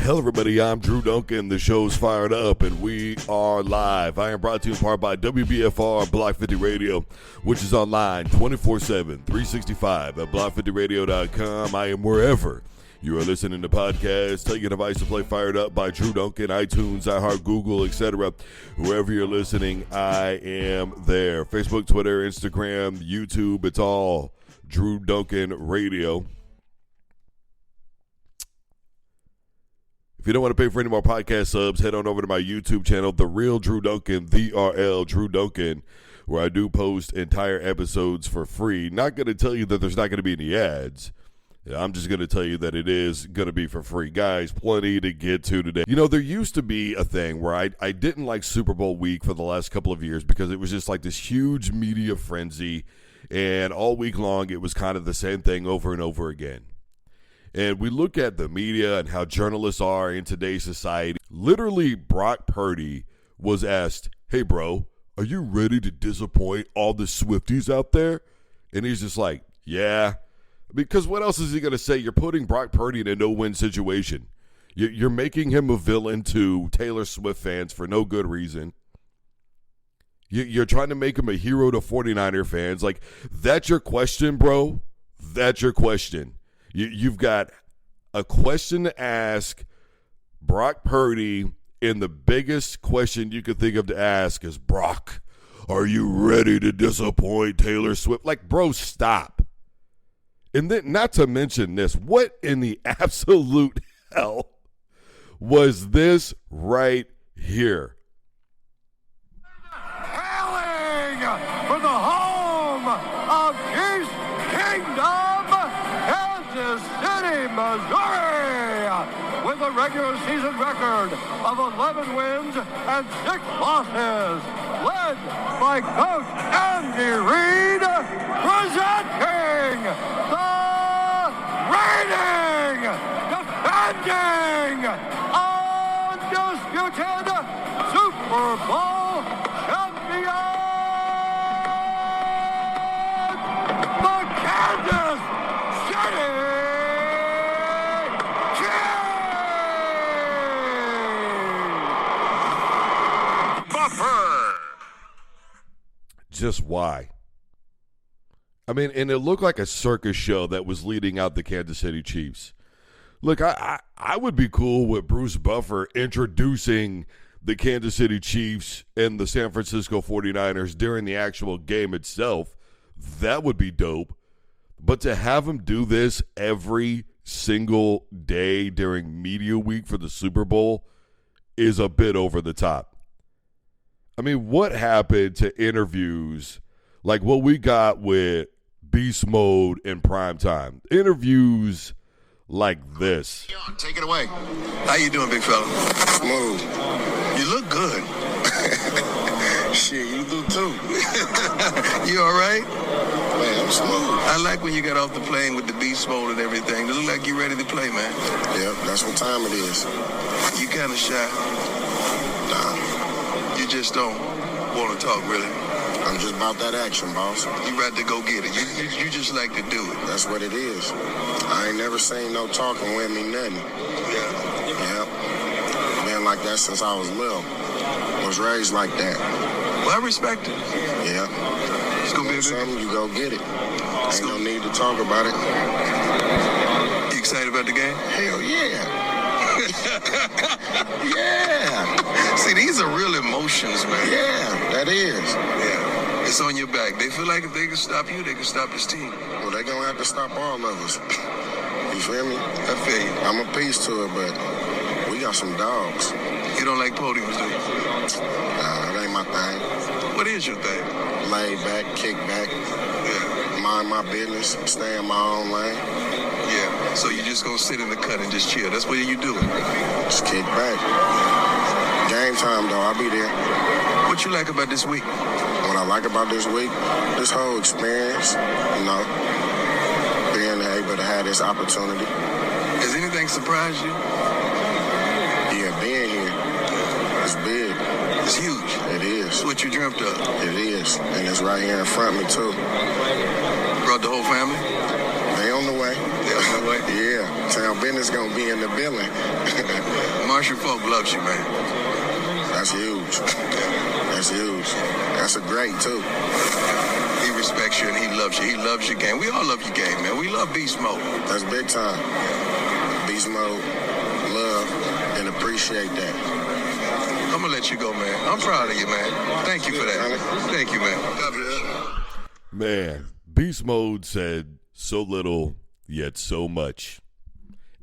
Hello, everybody. I'm Drew Duncan. The show's fired up, and we are live. I am brought to you in part by WBFR Block 50 Radio, which is online 24/7, 365 at block50radio.com. I am wherever you are listening to podcasts. Tell your device to play Fired Up by Drew Duncan, iTunes, iHeart, Google, etc. Wherever you're listening, I am there. Facebook, Twitter, Instagram, YouTube, it's all Drew Duncan Radio. If you don't want to pay for any more podcast subs, head on over to my YouTube channel, The Real Drew Duncan, TheRL Drew Duncan, where I do post entire episodes for free. Not going to tell you that there's not going to be any ads. I'm just going to tell you that it is going to be for free. Guys, plenty to get to today. You know, there used to be a thing where I didn't like Super Bowl week for the last couple of years because it was just like this huge media frenzy, and all week long it was kind of the same thing over and over again. And we look at the media and how journalists are in today's society. Literally, Brock Purdy was asked, "Hey, bro, are you ready to disappoint all the Swifties out there?" And he's just like, "Yeah." Because what else is he going to say? You're putting Brock Purdy in a no-win situation. You're making him a villain to Taylor Swift fans for no good reason. You're trying to make him a hero to 49er fans. Like, that's your question, bro? That's your question. You've got a question to ask Brock Purdy, and the biggest question you could think of to ask is, "Brock, are you ready to disappoint Taylor Swift?" Like, bro, stop. And then, not to mention this, what in the absolute hell was this right here? Hailing from the home of East Kingdom, Kansas City, Missouri, with a regular season record of 11 wins and 6 losses, led by Coach Andy Reid, presenting the reigning, defending, undisputed Super Bowl champion, the Kansas City Chiefs! Buffer! Just why? I mean, and it looked like a circus show that was leading out the Kansas City Chiefs. Look, I would be cool with Bruce Buffer introducing the Kansas City Chiefs and the San Francisco 49ers during the actual game itself. That would be dope. But to have him do this every single day during media week for the Super Bowl is a bit over the top. I mean, what happened to interviews like what we got with Beast Mode in prime time? Interviews like this. Take it away. How you doing, big fella? Smooth. You look good. Shit, you do too. You all right? Man, I'm smooth. I like when you got off the plane with the beast mode and everything. You look like you ready to play, man. Yep, that's what time it is. You kind of shy. Nah, You just don't want to talk, really. I'm just about that action, boss. You ready to go get it. You just like to do it. That's what it is. I ain't never seen no talking with me nothing. Yeah. Yep. Been like that since I was little. Was raised like that. Well, I respect it. Yeah. It's going to be a Something, good... you go get it. Ain't no need to talk about it. You excited about the game? Hell yeah. Yeah. See, these are real emotions, man. Yeah, that is. Yeah. It's on your back. They feel like if they can stop you, they can stop this team. Well, they gonna have to stop all of us. You feel me? I feel you. I'm a piece to it, but we got some dogs. You don't like podiums, do you? Nah, it ain't my thing. What is your thing? Laid back, kick back, Yeah. mind my business, stay in my own lane, Yeah. So you just gonna sit in the cut and just chill. That's what you do. just kick back. Game time, though, I'll be there. What you like about this week? What I like about this week, this whole experience, you know, being able to have this opportunity. Has anything surprised you? Yeah, being here is big. It's huge. It is. It's what you dreamt of. It is. And it's right here in front of me, too. Brought the whole family? They on the way. They on the way? Yeah. Town business gonna be in the building. Marshall Folk loves you, man. That's huge. That's huge. That's a great, too. He respects you and he loves you. He loves your game. We all love your game, man. We love beast mode. That's big time. Beast mode, love, and appreciate that. I'm going to let you go, man. I'm proud of you, man. Thank you for that. Thank you, man. God bless. Man, Beast Mode said so little, yet so much.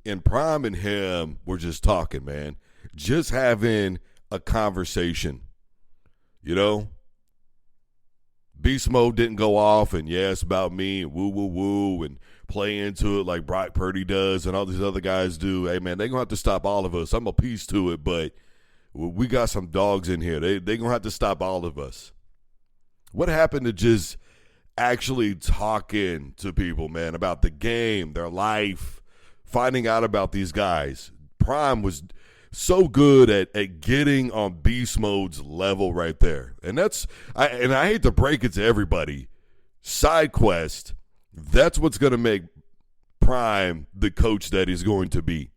And Prime and him were just talking, man. Just having a conversation. You know? Beast Mode didn't go off and yes about me and woo woo woo and play into it like Brock Purdy does and all these other guys do. Hey man, they're gonna have to stop all of us. I'm a piece to it, but we got some dogs in here. They're gonna have to stop all of us. What happened to just actually talking to people, man, about the game, their life, finding out about these guys? Prime was so good at getting on Beast Mode's level right there. And I hate to break it to everybody, side quest, that's what's going to make Prime the coach that he's going to be.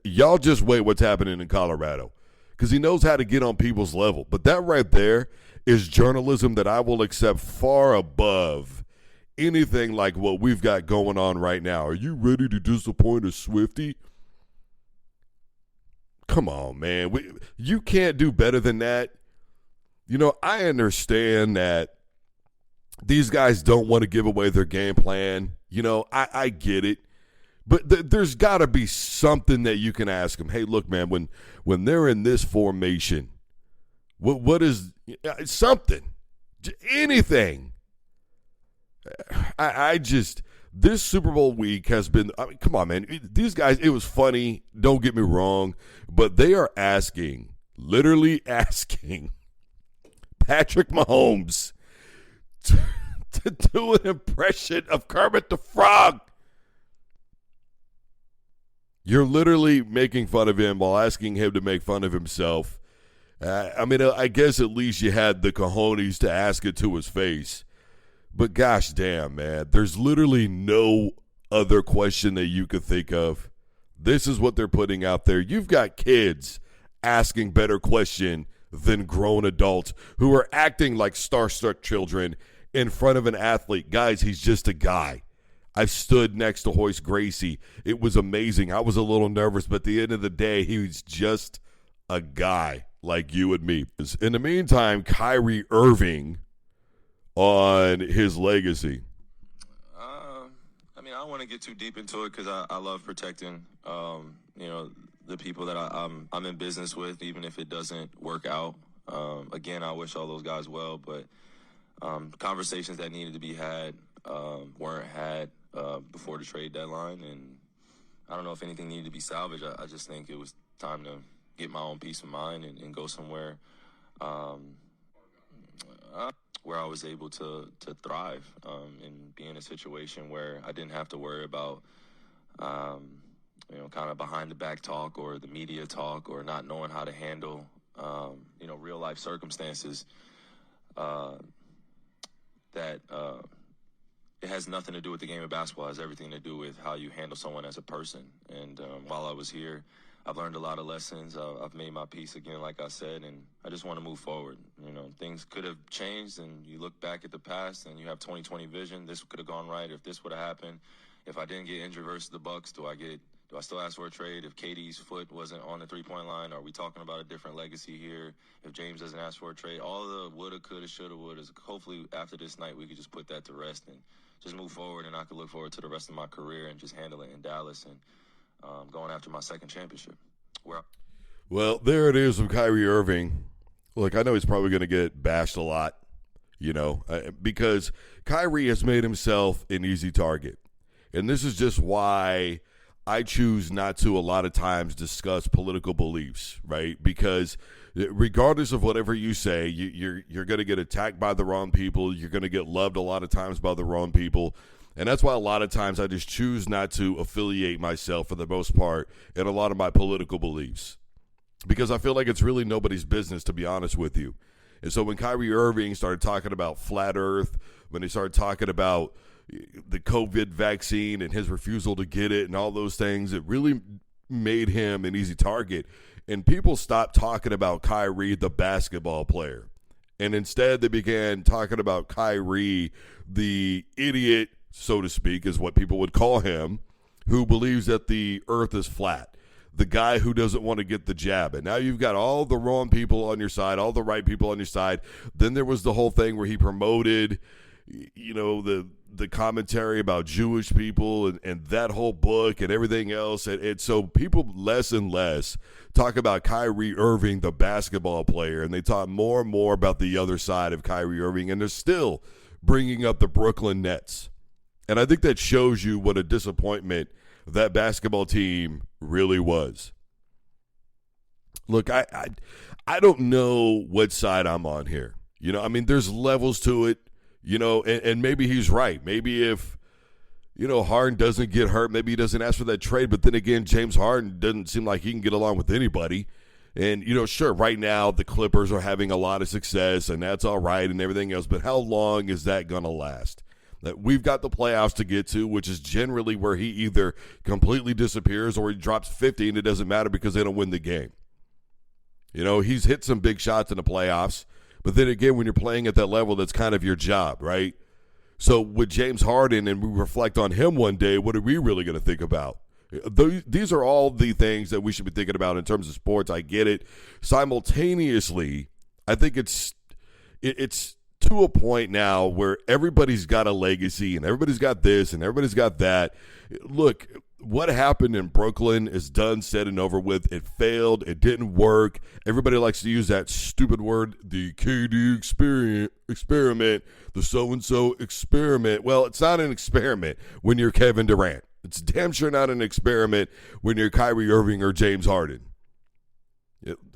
Y'all just wait what's happening in Colorado because he knows how to get on people's level. But that right there is journalism that I will accept far above anything like what we've got going on right now. Are you ready to disappoint a Swiftie? Come on, man. You can't do better than that. You know, I understand that these guys don't want to give away their game plan. You know, I get it. But there's got to be something that you can ask them. Hey, look, man, when they're in this formation, what is something? Anything. I just – this Super Bowl week has been come on, man. These guys, it was funny. Don't get me wrong. But they are literally asking Patrick Mahomes to do an impression of Kermit the Frog. You're literally making fun of him while asking him to make fun of himself. I guess at least you had the cojones to ask it to his face. But gosh damn, man, there's literally no other question that you could think of. This is what they're putting out there. You've got kids asking better question than grown adults who are acting like starstruck children in front of an athlete. Guys, he's just a guy. I stood next to Hoist Gracie. It was amazing. I was a little nervous, but at the end of the day, he was just a guy like you and me. In the meantime, Kyrie Irving on his legacy. I don't want to get too deep into it because I love protecting, the people that I'm in business with, even if it doesn't work out. Again, I wish all those guys well, but conversations that needed to be had weren't had before the trade deadline, and I don't know if anything needed to be salvaged. I just think it was time to get my own peace of mind and go somewhere where I was able to thrive and be in a situation where I didn't have to worry about, kind of behind the back talk or the media talk or not knowing how to handle, real life circumstances that it has nothing to do with the game of basketball. It has everything to do with how you handle someone as a person. And while I was here, I've learned a lot of lessons. I've made my peace again, like I said, and I just want to move forward. Things could have changed, and you look back at the past, and you have 20/20 vision. This could have gone right if this would have happened. If I didn't get injured versus the Bucks, do I still ask for a trade? If KD's foot wasn't on the three-point line, are we talking about a different legacy here? If James doesn't ask for a trade, all the woulda, coulda, shoulda, wouldas. Hopefully, after this night, we could just put that to rest and just move forward, and I could look forward to the rest of my career and just handle it in Dallas and going after my second championship. Well, there it is from Kyrie Irving. Look, I know he's probably going to get bashed a lot, because Kyrie has made himself an easy target. And this is just why I choose not to a lot of times discuss political beliefs, right? Because regardless of whatever you say, you're going to get attacked by the wrong people. You're going to get loved a lot of times by the wrong people. And that's why a lot of times I just choose not to affiliate myself for the most part in a lot of my political beliefs. Because I feel like it's really nobody's business, to be honest with you. And so when Kyrie Irving started talking about flat earth, when he started talking about the COVID vaccine and his refusal to get it and all those things, it really made him an easy target. And people stopped talking about Kyrie, the basketball player. And instead they began talking about Kyrie, the idiot, so to speak, is what people would call him, who believes that the earth is flat. The guy who doesn't want to get the jab. And now you've got all the wrong people on your side, all the right people on your side. Then there was the whole thing where he promoted, the commentary about Jewish people and that whole book and everything else. And so people less and less talk about Kyrie Irving, the basketball player, and they talk more and more about the other side of Kyrie Irving, and they're still bringing up the Brooklyn Nets. And I think that shows you what a disappointment that basketball team really was. Look, I don't know what side I'm on here. There's levels to it. And maybe he's right. Maybe if, Harden doesn't get hurt, maybe he doesn't ask for that trade. But then again, James Harden doesn't seem like he can get along with anybody. And, sure, right now the Clippers are having a lot of success, and that's all right and everything else. But how long is that going to last? We've got the playoffs to get to, which is generally where he either completely disappears or he drops 50, and it doesn't matter because they don't win the game. He's hit some big shots in the playoffs. But then again, when you're playing at that level, that's kind of your job, right? So with James Harden, and we reflect on him one day, what are we really going to think about? These are all the things that we should be thinking about in terms of sports. I get it. Simultaneously, I think it's to a point now where everybody's got a legacy and everybody's got this and everybody's got that. Look, what happened in Brooklyn is done, said, and over with. It failed. It didn't work. Everybody likes to use that stupid word, the KD experiment, the so-and-so experiment. Well, it's not an experiment when you're Kevin Durant. It's damn sure not an experiment when you're Kyrie Irving or James Harden.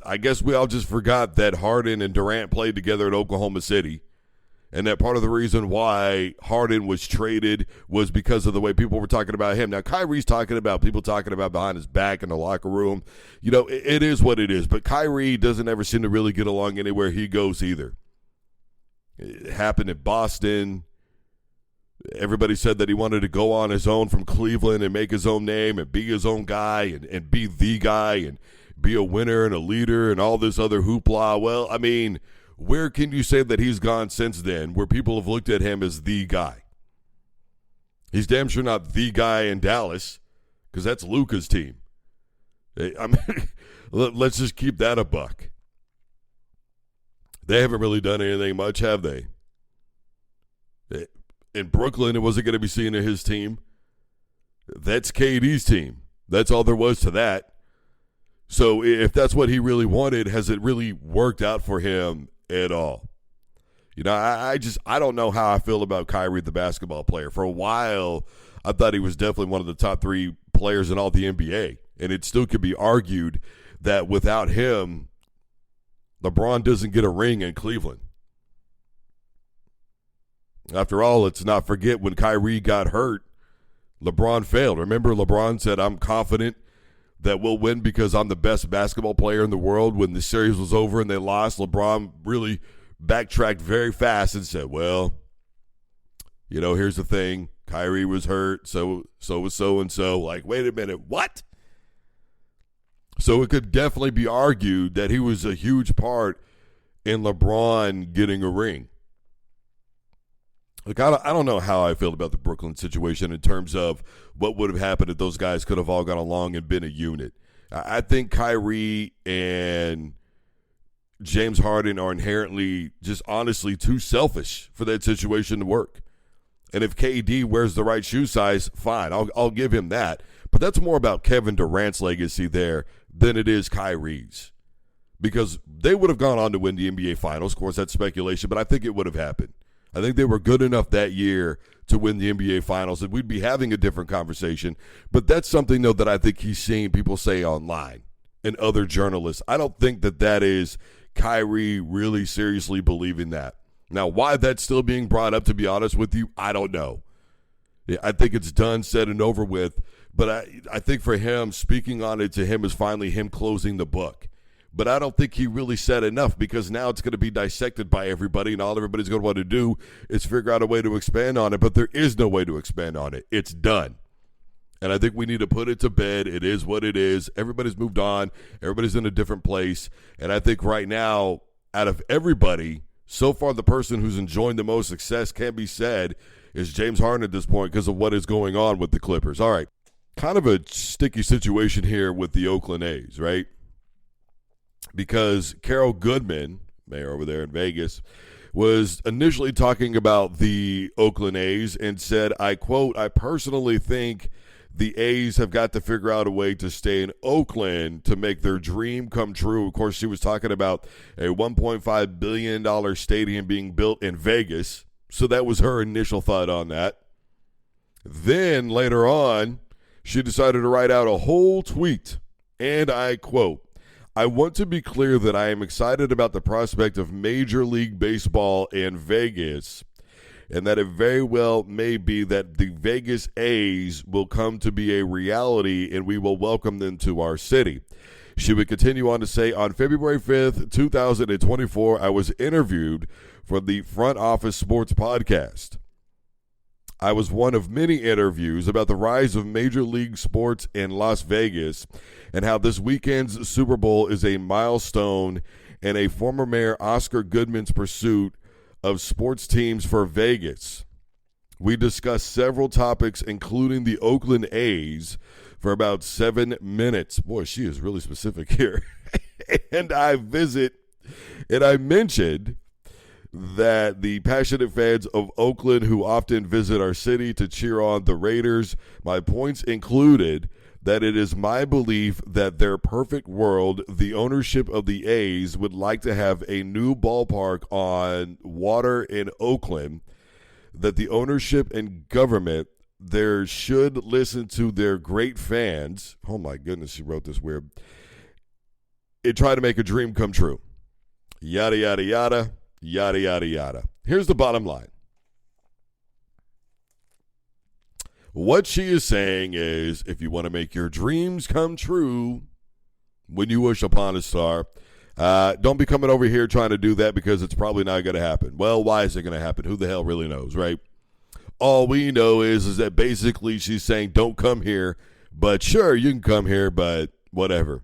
I guess we all just forgot that Harden and Durant played together at Oklahoma City. And that part of the reason why Harden was traded was because of the way people were talking about him. Now, Kyrie's talking about people talking about behind his back in the locker room. It is what it is. But Kyrie doesn't ever seem to really get along anywhere he goes either. It happened in Boston. Everybody said that he wanted to go on his own from Cleveland and make his own name and be his own guy and be the guy and be a winner and a leader and all this other hoopla. Well, where can you say that he's gone since then where people have looked at him as the guy? He's damn sure not the guy in Dallas because that's Luka's team. Let's just keep that a buck. They haven't really done anything much, have they? In Brooklyn, it wasn't going to be seen as his team. That's KD's team. That's all there was to that. So if that's what he really wanted, has it really worked out for him at all? I don't know how I feel about Kyrie, the basketball player. For a while, I thought he was definitely one of the top 3 players in all the NBA. And it still could be argued that without him, LeBron doesn't get a ring in Cleveland. After all, let's not forget when Kyrie got hurt, LeBron failed. Remember, LeBron said, I'm confident that we'll win because I'm the best basketball player in the world. When the series was over and they lost, LeBron really backtracked very fast and said, well, here's the thing. Kyrie was hurt, so was so-and-so. Like, wait a minute, what? So it could definitely be argued that he was a huge part in LeBron getting a ring. Look, I don't know how I feel about the Brooklyn situation in terms of what would have happened if those guys could have all gone along and been a unit. I think Kyrie and James Harden are inherently just honestly too selfish for that situation to work. And if KD wears the right shoe size, fine, I'll give him that. But that's more about Kevin Durant's legacy there than it is Kyrie's. Because they would have gone on to win the NBA Finals. Of course, that's speculation, but I think it would have happened. I think they were good enough that year to win the NBA Finals, and we'd be having a different conversation. But that's something, though, that I think he's seeing people say online and other journalists. I don't think that is Kyrie really seriously believing that. Now, why that's still being brought up, to be honest with you, I don't know. I think it's done, said, and over with. But I think for him, speaking on it to him is finally him closing the book. But I don't think he really said enough, because now it's going to be dissected by everybody, and all everybody's going to want to do is figure out a way to expand on it. But there is no way to expand on it. It's done. And I think we need to put it to bed. It is what it is. Everybody's moved on. Everybody's in a different place. And I think right now, out of everybody, so far the person who's enjoying the most success, can be said, is James Harden at this point because of what is going on with the Clippers. All right. Kind of a sticky situation here with the Oakland A's, right? Because Carol Goodman, mayor over there in Vegas, was initially talking about the Oakland A's and said, I quote, I personally think the A's have got to figure out a way to stay in Oakland to make their dream come true. Of course, she was talking about a $1.5 billion stadium being built in Vegas. So that was her initial thought on that. Then later on, she decided to write out a whole tweet, and I quote, I want to be clear that I am excited about the prospect of Major League Baseball in Vegas, and that it very well may be that the Vegas A's will come to be a reality and we will welcome them to our city. She would continue on to say, on February 5th, 2024, I was interviewed for the Front Office Sports Podcast. I was one of many interviews about the rise of Major League Sports in Las Vegas and how this weekend's Super Bowl is a milestone in a former Mayor Oscar Goodman's pursuit of sports teams for Vegas. We discussed several topics, including the Oakland A's, for about 7 minutes. Boy, she is really specific here. And I mentioned that the passionate fans of Oakland who often visit our city to cheer on the Raiders, my points included that it is my belief that their perfect world, the ownership of the A's would like to have a new ballpark on water in Oakland, that the ownership and government there should listen to their great fans. Oh my goodness, she wrote this weird. And try to make a dream come true. Yada, yada, yada. Yada, yada, yada. Here's the bottom line. What she is saying is, if you want to make your dreams come true when you wish upon a star, don't be coming over here trying to do that, because it's probably not going to happen. Well, why is it going to happen? Who the hell really knows, right? All we know is that basically she's saying, don't come here, but sure, you can come here, but whatever.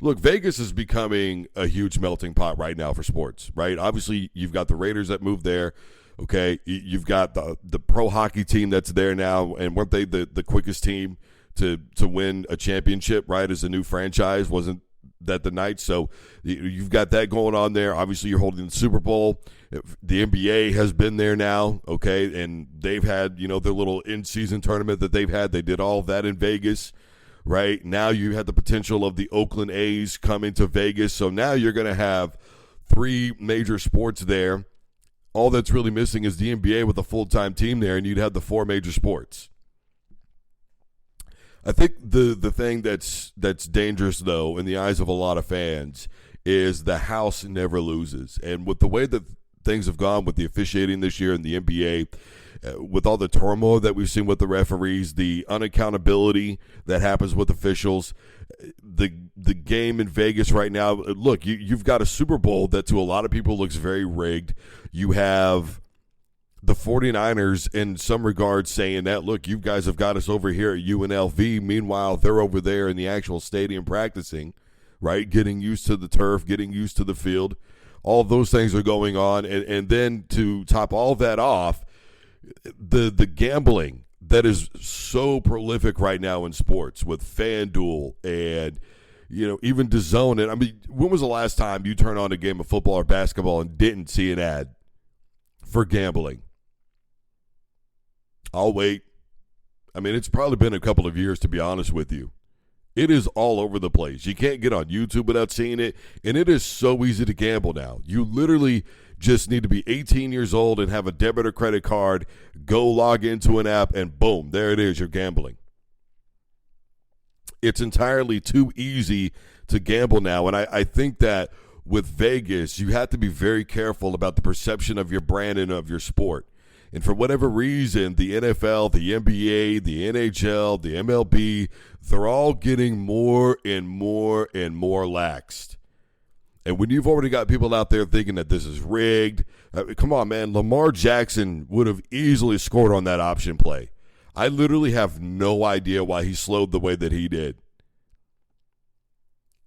Look, Vegas is becoming a huge melting pot right now for sports, right? Obviously, you've got the Raiders that moved there, okay? You've got the pro hockey team that's there now, and weren't they the quickest team to win a championship, right, as a new franchise? Wasn't that the Knights? So you've got that going on there. Obviously, you're holding the Super Bowl. The NBA has been there now, okay, and they've had, their little in-season tournament that they've had. They did all of that in Vegas. Right now, you had the potential of the Oakland A's coming to Vegas. So now you're going to have 3 major sports there. All that's really missing is the NBA with a full-time team there, and you'd have the 4 major sports. I think the thing that's dangerous, though, in the eyes of a lot of fans, is the house never loses. And with the way that things have gone with the officiating this year in the NBA, with all the turmoil that we've seen with the referees, the unaccountability that happens with officials, the game in Vegas right now, look, you've got a Super Bowl that to a lot of people looks very rigged. You have the 49ers in some regards saying that, look, you guys have got us over here at UNLV. Meanwhile, they're over there in the actual stadium practicing, right, getting used to the turf, getting used to the field. All of those things are going on. And then to top all that off, the gambling that is so prolific right now in sports with FanDuel and, even DAZN. And I mean, when was the last time you turned on a game of football or basketball and didn't see an ad for gambling? I'll wait. I mean, it's probably been a couple of years, to be honest with you. It is all over the place. You can't get on YouTube without seeing it, and it is so easy to gamble now. You literally just need to be 18 years old and have a debit or credit card, go log into an app, and boom, there it is, you're gambling. It's entirely too easy to gamble now, and I think that with Vegas, you have to be very careful about the perception of your brand and of your sport. And for whatever reason, the NFL, the NBA, the NHL, the MLB, they're all getting more and more and more laxed. And when you've already got people out there thinking that this is rigged, come on, man. Lamar Jackson would have easily scored on that option play. I literally have no idea why he slowed the way that he did.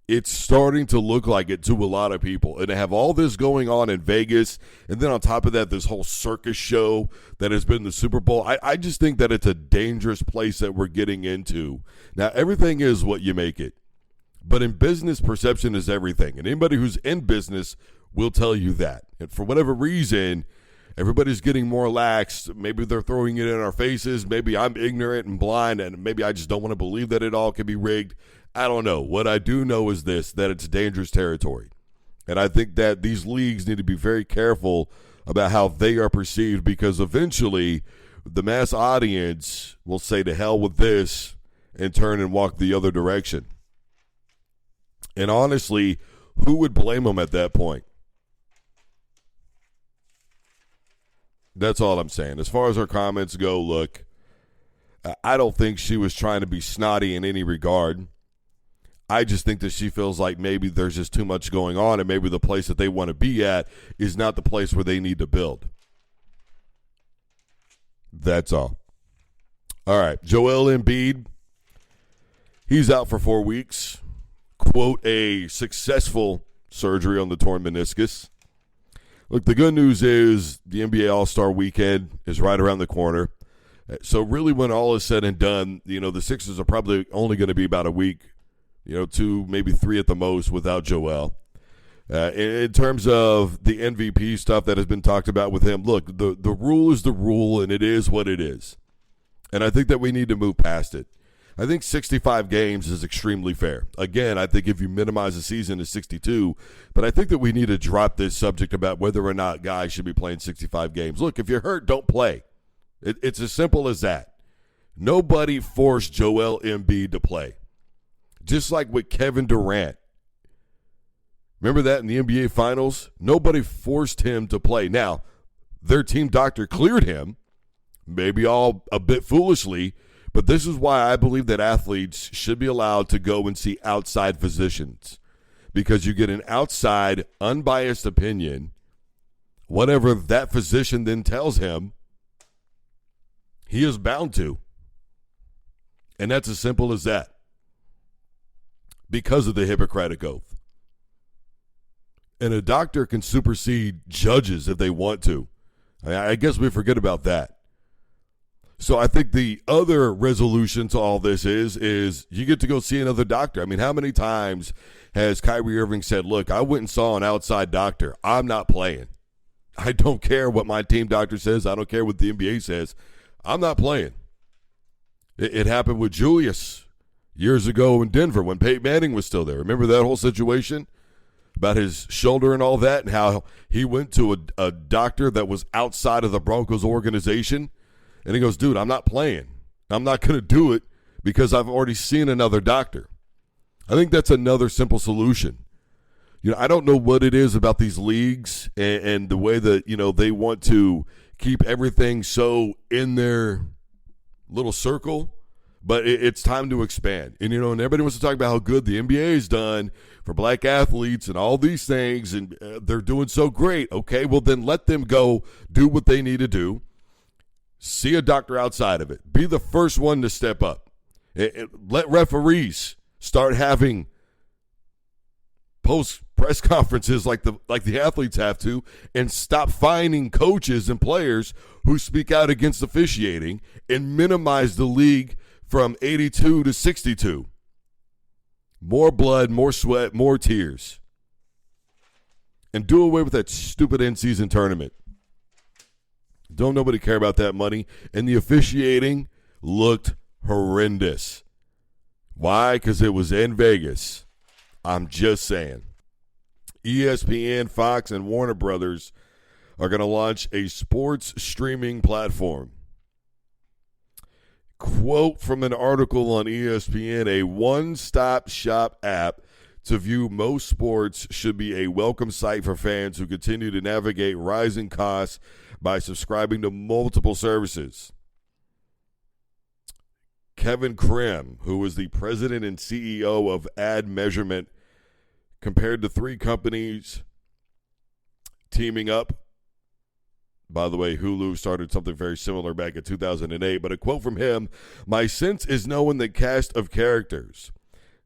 It's starting to look like it to a lot of people. And to have all this going on in Vegas, and then on top of that, this whole circus show that has been the Super Bowl, I just think that it's a dangerous place that we're getting into. Now, everything is what you make it. But in business, perception is everything. And anybody who's in business will tell you that. And for whatever reason, everybody's getting more lax. Maybe they're throwing it in our faces. Maybe I'm ignorant and blind, and maybe I just don't want to believe that it all can be rigged. I don't know. What I do know is this, that it's dangerous territory. And I think that these leagues need to be very careful about how they are perceived, because eventually the mass audience will say to hell with this and turn and walk the other direction. And honestly, who would blame them at that point? That's all I'm saying. As far as her comments go, look, I don't think she was trying to be snotty in any regard. I just think that she feels like maybe there's just too much going on, and maybe the place that they want to be at is not the place where they need to build. That's all. All right, Joel Embiid, he's out for 4 weeks. Quote, a successful surgery on the torn meniscus. Look, the good news is the NBA All-Star Weekend is right around the corner. So really, when all is said and done, the Sixers are probably only going to be about a week, 2, maybe 3 at the most without Joel. In terms of the MVP stuff that has been talked about with him, look, the rule is the rule, and it is what it is. And I think that we need to move past it. I think 65 games is extremely fair. Again, I think if you minimize the season to 62, but I think that we need to drop this subject about whether or not guys should be playing 65 games. Look, if you're hurt, don't play. It's as simple as that. Nobody forced Joel Embiid to play. Just like with Kevin Durant. Remember that in the NBA Finals? Nobody forced him to play. Now, their team doctor cleared him, maybe all a bit foolishly, but this is why I believe that athletes should be allowed to go and see outside physicians, because you get an outside, unbiased opinion. Whatever that physician then tells him, he is bound to. And that's as simple as that, because of the Hippocratic Oath. And a doctor can supersede judges if they want to. I guess we forget about that. So I think the other resolution to all this is you get to go see another doctor. I mean, how many times has Kyrie Irving said, look, I went and saw an outside doctor. I'm not playing. I don't care what my team doctor says. I don't care what the NBA says. I'm not playing. It happened with Julius years ago in Denver when Peyton Manning was still there. Remember that whole situation about his shoulder and all that, and how he went to a doctor that was outside of the Broncos organization? And he goes, dude, I'm not playing. I'm not going to do it because I've already seen another doctor. I think that's another simple solution. I don't know what it is about these leagues and the way that, they want to keep everything so in their little circle, but it's time to expand. And, and everybody wants to talk about how good the NBA has done for black athletes and all these things, and they're doing so great. Okay, well, then let them go do what they need to do. See a doctor outside of it. Be the first one to step up. Let referees start having post-press conferences like the athletes have to, and stop fining coaches and players who speak out against officiating, and minimize the league from 82 to 62. More blood, more sweat, more tears. And do away with that stupid in-season tournament. Don't nobody care about that money. And the officiating looked horrendous. Why? Because it was in Vegas. I'm just saying. ESPN, Fox, and Warner Brothers are going to launch a sports streaming platform. Quote from an article on ESPN, a one-stop shop app to view most sports should be a welcome sight for fans who continue to navigate rising costs by subscribing to multiple services. Kevin Krim, who is the president and CEO of ad measurement compared to 3 companies teaming up. By the way, Hulu started something very similar back in 2008, but a quote from him, "My sense is knowing the cast of characters.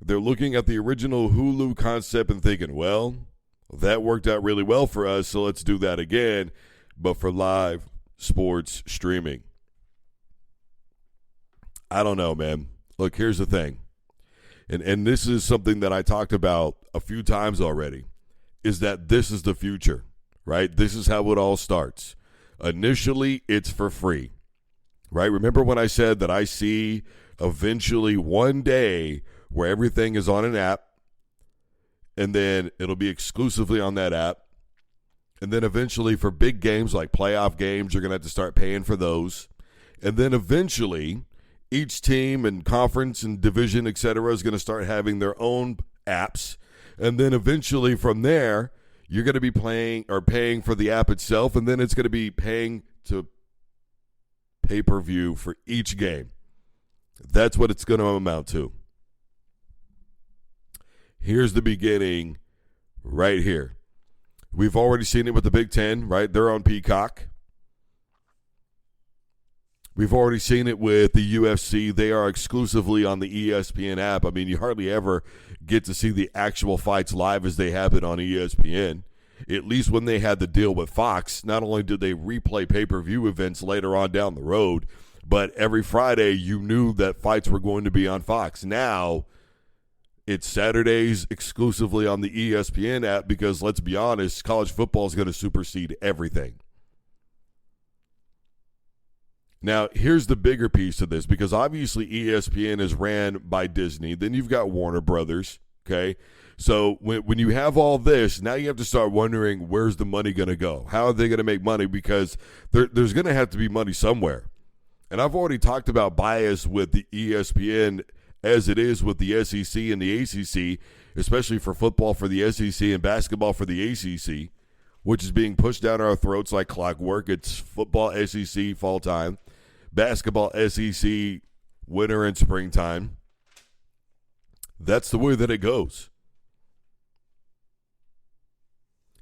They're looking at the original Hulu concept and thinking, well, that worked out really well for us, so let's do that again, but for live sports streaming." I don't know, man. Look, here's the thing, and this is something that I talked about a few times already, is that this is the future, right? This is how it all starts. Initially, it's for free, right? Remember when I said that I see eventually one day where everything is on an app, and then it'll be exclusively on that app, and then eventually for big games like playoff games, you're going to have to start paying for those, and then eventually each team and conference and division, et cetera, is going to start having their own apps, and then eventually from there, you're going to be paying for the app itself, and then it's going to be paying to pay-per-view for each game. That's what it's going to amount to. Here's the beginning right here. We've already seen it with the Big Ten, right? They're on Peacock. We've already seen it with the UFC. They are exclusively on the ESPN app. I mean, you hardly ever get to see the actual fights live as they happen on ESPN. At least when they had the deal with Fox, not only did they replay pay-per-view events later on down the road, but every Friday you knew that fights were going to be on Fox. Now it's Saturdays exclusively on the ESPN app because, let's be honest, college football is going to supersede everything. Now, here's the bigger piece of this, because obviously ESPN is ran by Disney. Then you've got Warner Brothers, okay? So when you have all this, now you have to start wondering, where's the money going to go? How are they going to make money? Because there's going to have to be money somewhere. And I've already talked about bias with the ESPN as it is with the SEC and the ACC, especially for football for the SEC and basketball for the ACC, which is being pushed down our throats like clockwork. It's football SEC fall time, basketball SEC winter and springtime. That's the way that it goes.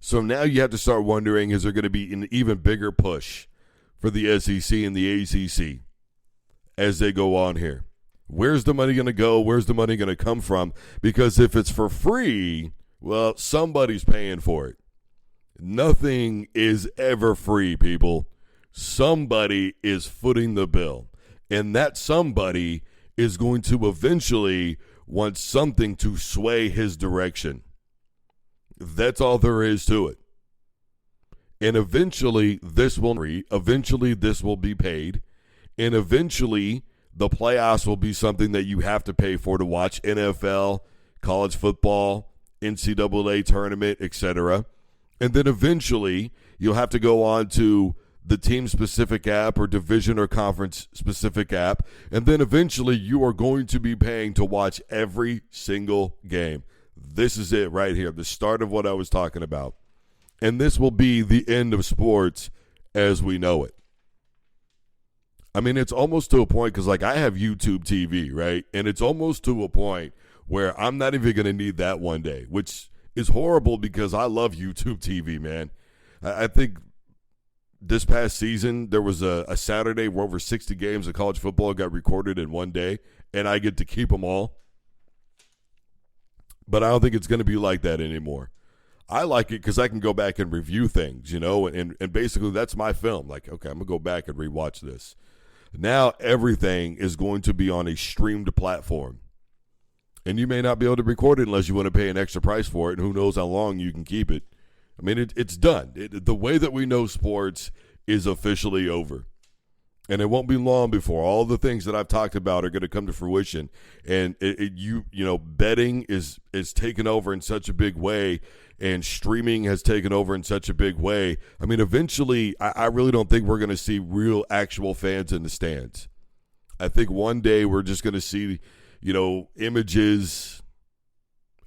So now you have to start wondering, is there going to be an even bigger push for the SEC and the ACC as they go on here? Where's the money going to go? Where's the money going to come from? Because if it's for free, well, somebody's paying for it. Nothing is ever free, people. Somebody is footing the bill. And that somebody is going to eventually want something to sway his direction. That's all there is to it. And eventually this will be paid. And eventually the playoffs will be something that you have to pay for to watch. NFL, college football, NCAA tournament, etc. And then eventually you'll have to go on to the team-specific app or division or conference-specific app. And then eventually you are going to be paying to watch every single game. This is it right here, the start of what I was talking about. And this will be the end of sports as we know it. I mean, it's almost to a point, because like I have YouTube TV, right? And it's almost to a point where I'm not even going to need that one day, which is horrible because I love YouTube TV, man. I think this past season there was a Saturday where over 60 games of college football got recorded in one day, and I get to keep them all. But I don't think it's going to be like that anymore. I like it because I can go back and review things, you know, and basically that's my film. Like, okay, I'm going to go back and rewatch this. Now everything is going to be on a streamed platform. And you may not be able to record it unless you want to pay an extra price for it, and who knows how long you can keep it. I mean, it's done. The way that we know sports is officially over. And it won't be long before all the things that I've talked about are going to come to fruition. And you know, betting is taken over in such a big way, and streaming has taken over in such a big way. I mean, eventually, I really don't think we're going to see real, actual fans in the stands. I think one day we're just going to see, you know, images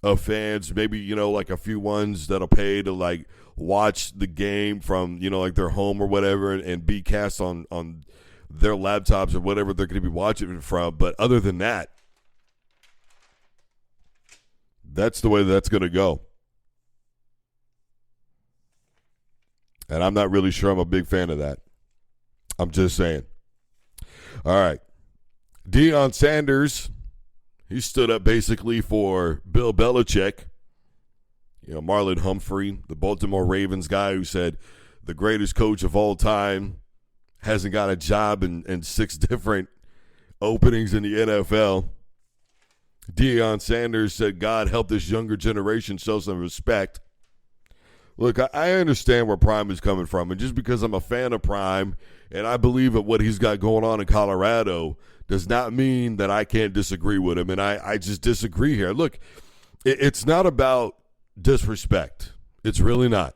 of fans, maybe, you know, like a few ones that'll pay to like watch the game from, you know, like their home or whatever, and be cast on their laptops or whatever they're going to be watching it from. But other than that, that's the way that's going to go. And I'm not really sure I'm a big fan of that. I'm just saying. All right. Deion Sanders, he stood up basically for Bill Belichick. You know, Marlon Humphrey, the Baltimore Ravens guy who said the greatest coach of all time hasn't got a job in 6 different openings in the NFL. Deion Sanders said, God help this younger generation show some respect. Look, I understand where Prime is coming from, and just because I'm a fan of Prime and I believe in what he's got going on in Colorado does not mean that I can't disagree with him, and I just disagree here. Look, it's not about disrespect. It's really not.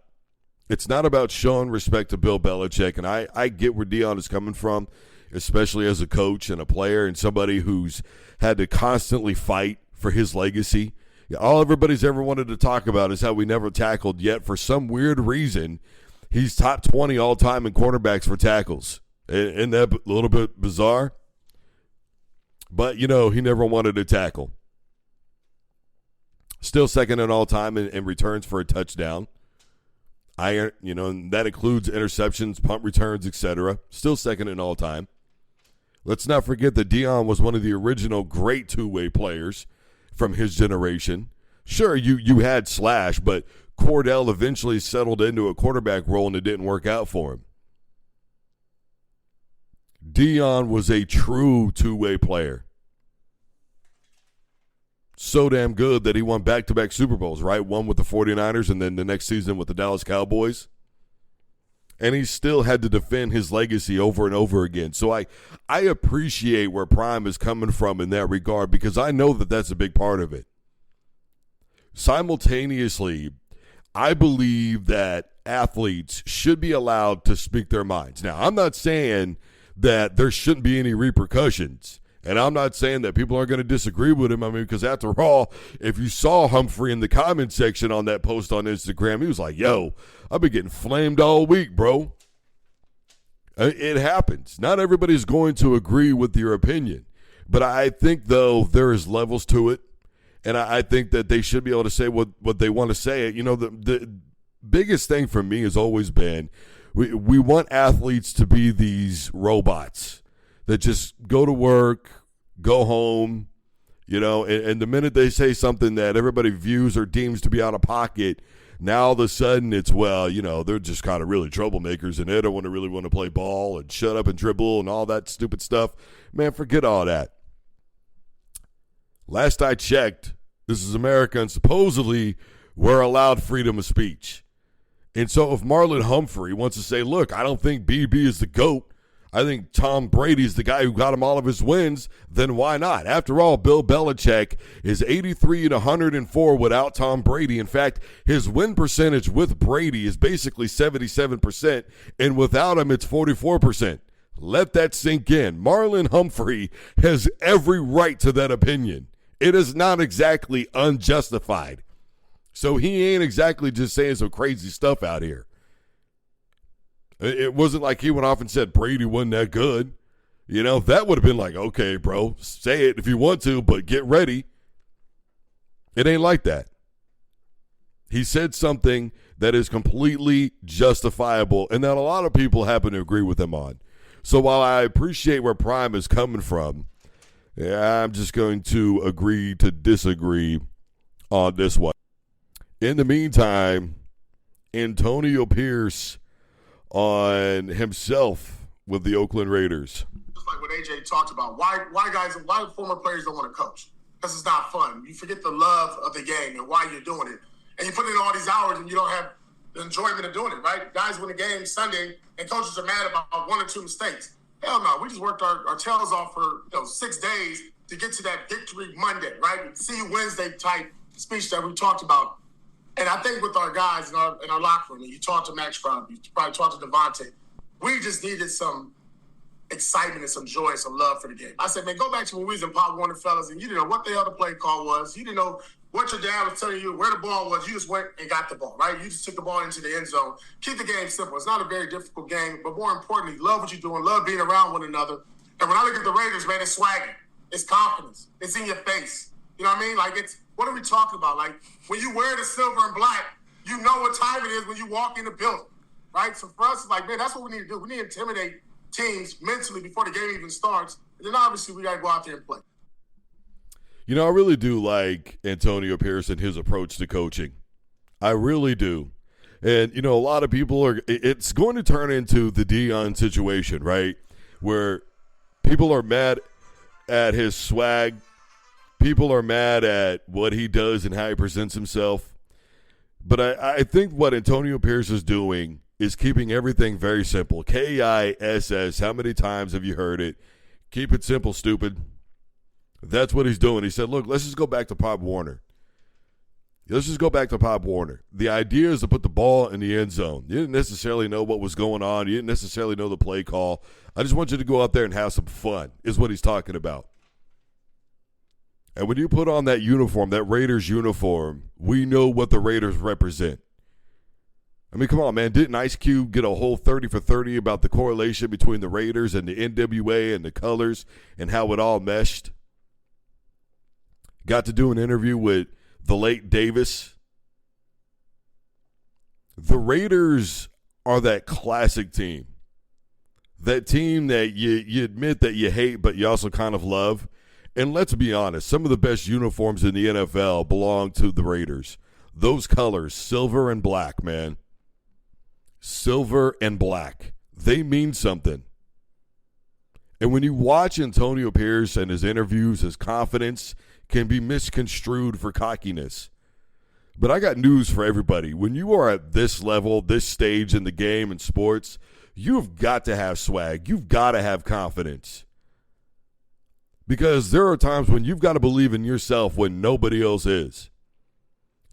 It's not about showing respect to Bill Belichick, and I get where Deion is coming from, especially as a coach and a player and somebody who's had to constantly fight for his legacy. All everybody's ever wanted to talk about is how we never tackled, yet for some weird reason, he's top 20 all-time in quarterbacks for tackles. Isn't that a little bit bizarre? But, you know, he never wanted to tackle. Still second in all-time in returns for a touchdown. And that includes interceptions, punt returns, etc. Still second in all-time. Let's not forget that Deion was one of the original great two-way players from his generation. Sure, you had Slash, but Cordell eventually settled into a quarterback role and it didn't work out for him. Deion was a true two-way player. So damn good that he won back-to-back Super Bowls, right? One with the 49ers and then the next season with the Dallas Cowboys. And he still had to defend his legacy over and over again. So I appreciate where Prime is coming from in that regard because I know that that's a big part of it. Simultaneously, I believe that athletes should be allowed to speak their minds. Now, I'm not saying that there shouldn't be any repercussions. And I'm not saying that people aren't going to disagree with him. I mean, because after all, if you saw Humphrey in the comment section on that post on Instagram, he was like, yo, I've been getting flamed all week, bro. It happens. Not everybody's going to agree with your opinion. But I think, though, there is levels to it. And I think that they should be able to say what they want to say. You know, the biggest thing for me has always been we want athletes to be these robots that just go to work, go home, you know, and the minute they say something that everybody views or deems to be out of pocket, now all of a sudden it's, well, you know, they're just kind of really troublemakers and they don't really want to play ball and shut up and dribble and all that stupid stuff. Man, forget all that. Last I checked, this is America, and supposedly we're allowed freedom of speech. And so if Marlon Humphrey wants to say, look, I don't think BB is the GOAT, I think Tom Brady's the guy who got him all of his wins, then why not? After all, Bill Belichick is 83-104 without Tom Brady. In fact, his win percentage with Brady is basically 77%, and without him, it's 44%. Let that sink in. Marlon Humphrey has every right to that opinion. It is not exactly unjustified. So he ain't exactly just saying some crazy stuff out here. It wasn't like he went off and said Brady wasn't that good. You know, that would have been like, okay, bro, say it if you want to, but get ready. It ain't like that. He said something that is completely justifiable and that a lot of people happen to agree with him on. So while I appreciate where Prime is coming from, I'm just going to agree to disagree on this one. In the meantime, Antonio Pierce on himself with the Oakland Raiders. Just like what AJ talked about, why former players don't want to coach? Because it's not fun. You forget the love of the game and why you're doing it. And you put in all these hours and you don't have the enjoyment of doing it, right? Guys win the game Sunday and coaches are mad about 1 or 2 mistakes. Hell no, we just worked our tails off for 6 days to get to that victory Monday, right? See you Wednesday type speech that we talked about. And I think with our guys in our locker room, you talked to Max Crosby, you probably talked to Devontae, we just needed some excitement and some joy and some love for the game. I said, man, go back to when we was in Pop Warner, fellas, and you didn't know what the hell the play call was. You didn't know what your dad was telling you, where the ball was. You just went and got the ball, right? You just took the ball into the end zone. Keep the game simple. It's not a very difficult game, but more importantly, love what you're doing, love being around one another. And when I look at the Raiders, man, it's swagger. It's confidence. It's in your face. You know what I mean? Like, what are we talking about? Like, when you wear the silver and black, you know what time it is when you walk in the building. right? So for us, it's like, man, that's what we need to do. We need to intimidate teams mentally before the game even starts. And then obviously we got to go out there and play. You know, I really do like Antonio Pierce and his approach to coaching. I really do. And, you know, a lot of people it's going to turn into the Deion situation, right? Where people are mad at his swag. People are mad at what he does and how he presents himself. But I think what Antonio Pierce is doing is keeping everything very simple. KISS, how many times have you heard it? Keep it simple, stupid. That's what he's doing. He said, look, let's just go back to Pop Warner. Let's just go back to Pop Warner. The idea is to put the ball in the end zone. You didn't necessarily know what was going on. You didn't necessarily know the play call. I just want you to go out there and have some fun, is what he's talking about. And when you put on that uniform, that Raiders uniform, we know what the Raiders represent. I mean, come on, man. Didn't Ice Cube get a whole 30 for 30 about the correlation between the Raiders and the NWA and the colors and how it all meshed? Got to do an interview with the late Davis. The Raiders are that classic team. That team that you admit that you hate, but you also kind of love. And let's be honest, some of the best uniforms in the NFL belong to the Raiders. Those colors, silver and black, man. Silver and black. They mean something. And when you watch Antonio Pierce and his interviews, his confidence can be misconstrued for cockiness. But I got news for everybody. When you are at this level, this stage in the game and sports, you've got to have swag. You've got to have confidence. Because there are times when you've got to believe in yourself when nobody else is.